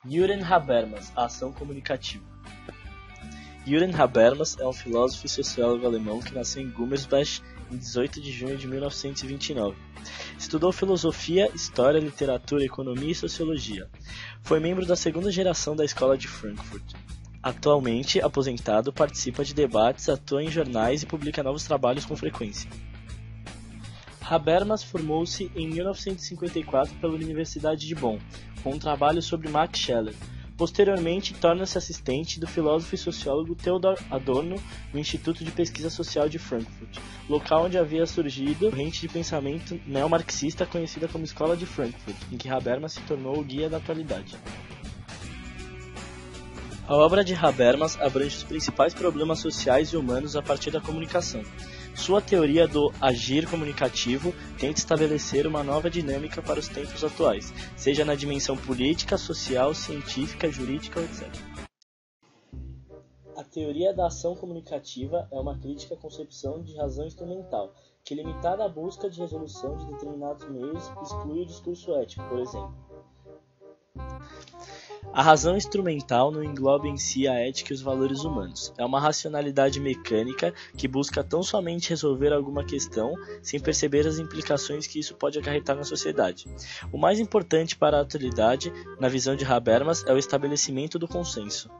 Jürgen Habermas, a ação comunicativa. Jürgen Habermas é um filósofo e sociólogo alemão que nasceu em Gummersbach em 18 de junho de 1929. Estudou filosofia, história, literatura, economia e sociologia. Foi membro da segunda geração da Escola de Frankfurt. Atualmente, aposentado, participa de debates, atua em jornais e publica novos trabalhos com frequência. Habermas formou-se em 1954 pela Universidade de Bonn, com um trabalho sobre Max Scheler. Posteriormente, torna-se assistente do filósofo e sociólogo Theodor Adorno no Instituto de Pesquisa Social de Frankfurt, local onde havia surgido a corrente de pensamento neomarxista conhecida como Escola de Frankfurt, em que Habermas se tornou o guia da atualidade. A obra de Habermas abrange os principais problemas sociais e humanos a partir da comunicação. Sua teoria do agir comunicativo tenta estabelecer uma nova dinâmica para os tempos atuais, seja na dimensão política, social, científica, jurídica, etc. A teoria da ação comunicativa é uma crítica à concepção de razão instrumental, que, limitada à busca de resolução de determinados meios, exclui o discurso ético, por exemplo. A razão instrumental não engloba em si a ética e os valores humanos. É uma racionalidade mecânica que busca tão somente resolver alguma questão sem perceber as implicações que isso pode acarretar na sociedade. O mais importante para a atualidade, na visão de Habermas, é o estabelecimento do consenso.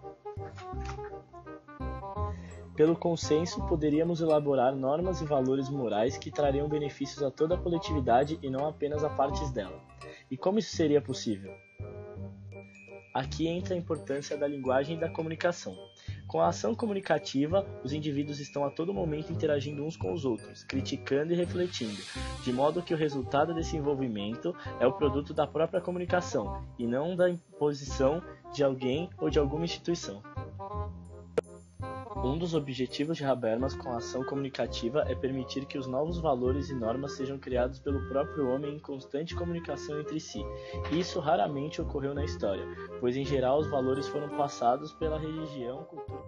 Pelo consenso, poderíamos elaborar normas e valores morais que trariam benefícios a toda a coletividade e não apenas a partes dela. E como isso seria possível? Aqui entra a importância da linguagem e da comunicação. Com a ação comunicativa, os indivíduos estão a todo momento interagindo uns com os outros, criticando e refletindo, de modo que o resultado desse envolvimento é o produto da própria comunicação, e não da imposição de alguém ou de alguma instituição. Um dos objetivos de Habermas com a ação comunicativa é permitir que os novos valores e normas sejam criados pelo próprio homem em constante comunicação entre si. Isso raramente ocorreu na história, pois em geral os valores foram passados pela religião, cultura.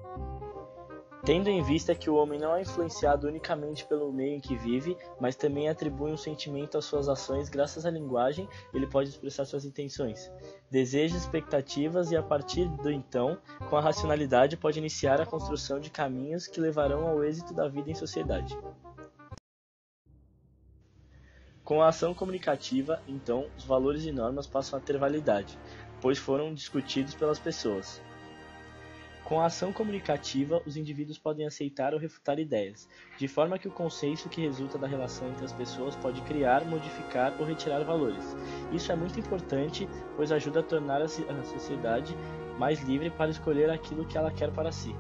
Tendo em vista que o homem não é influenciado unicamente pelo meio em que vive, mas também atribui um sentimento às suas ações graças à linguagem, ele pode expressar suas intenções, desejos, expectativas e a partir do então, com a racionalidade pode iniciar a construção de caminhos que levarão ao êxito da vida em sociedade. Com a ação comunicativa, então, os valores e normas passam a ter validade, pois foram discutidos pelas pessoas. Com a ação comunicativa, os indivíduos podem aceitar ou refutar ideias, de forma que o consenso que resulta da relação entre as pessoas pode criar, modificar ou retirar valores. Isso é muito importante, pois ajuda a tornar a sociedade mais livre para escolher aquilo que ela quer para si.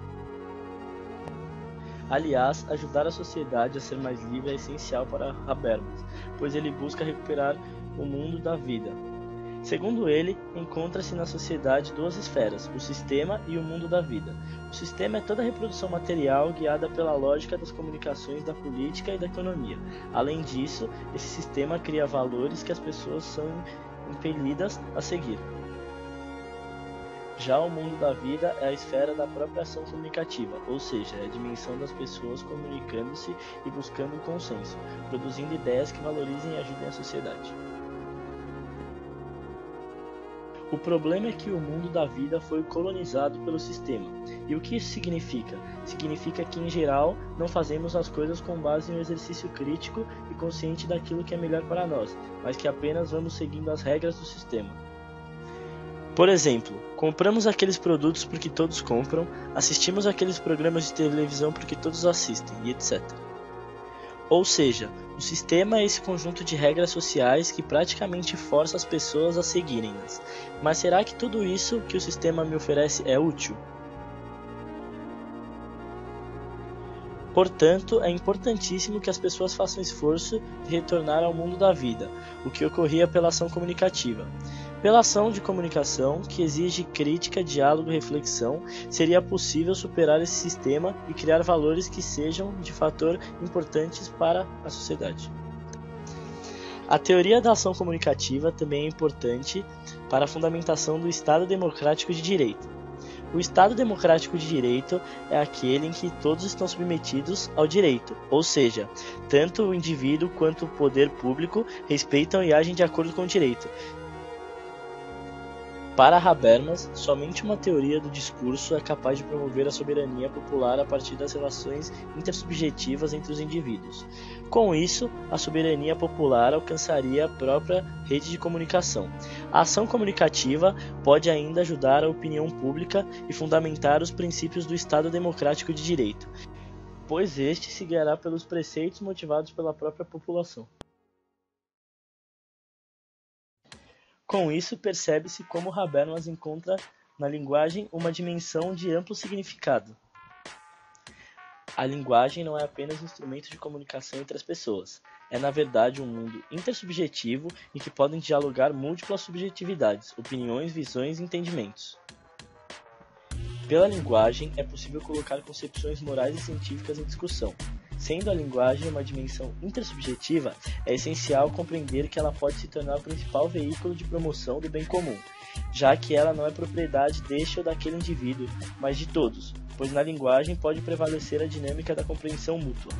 Aliás, ajudar a sociedade a ser mais livre é essencial para Habermas, pois ele busca recuperar o mundo da vida. Segundo ele, encontra-se na sociedade duas esferas, o sistema e o mundo da vida. O sistema é toda a reprodução material guiada pela lógica das comunicações, da política e da economia. Além disso, esse sistema cria valores que as pessoas são impelidas a seguir. Já o mundo da vida é a esfera da própria ação comunicativa, ou seja, é a dimensão das pessoas comunicando-se e buscando consenso, produzindo ideias que valorizem e ajudem a sociedade. O problema é que o mundo da vida foi colonizado pelo sistema. E o que isso significa? Significa que, em geral, não fazemos as coisas com base em um exercício crítico e consciente daquilo que é melhor para nós, mas que apenas vamos seguindo as regras do sistema. Por exemplo, compramos aqueles produtos porque todos compram, assistimos aqueles programas de televisão porque todos assistem, e etc. Ou seja, o sistema é esse conjunto de regras sociais que praticamente força as pessoas a seguirem-nas. Mas será que tudo isso que o sistema me oferece é útil? Portanto, é importantíssimo que as pessoas façam esforço de retornar ao mundo da vida, o que ocorria pela ação comunicativa. Pela ação de comunicação, que exige crítica, diálogo e reflexão, seria possível superar esse sistema e criar valores que sejam de fator importantes para a sociedade. A teoria da ação comunicativa também é importante para a fundamentação do Estado Democrático de Direito. O Estado Democrático de Direito é aquele em que todos estão submetidos ao direito, ou seja, tanto o indivíduo quanto o poder público respeitam e agem de acordo com o direito. Para Habermas, somente uma teoria do discurso é capaz de promover a soberania popular a partir das relações intersubjetivas entre os indivíduos. Com isso, a soberania popular alcançaria a própria rede de comunicação. A ação comunicativa pode ainda ajudar a opinião pública e fundamentar os princípios do Estado democrático de direito, pois este se guiará pelos preceitos motivados pela própria população. Com isso, percebe-se como Habermas encontra na linguagem uma dimensão de amplo significado. A linguagem não é apenas instrumento de comunicação entre as pessoas. É, na verdade, um mundo intersubjetivo em que podem dialogar múltiplas subjetividades, opiniões, visões e entendimentos. Pela linguagem, é possível colocar concepções morais e científicas em discussão. Sendo a linguagem uma dimensão intersubjetiva, é essencial compreender que ela pode se tornar o principal veículo de promoção do bem comum, já que ela não é propriedade deste ou daquele indivíduo, mas de todos, pois na linguagem pode prevalecer a dinâmica da compreensão mútua.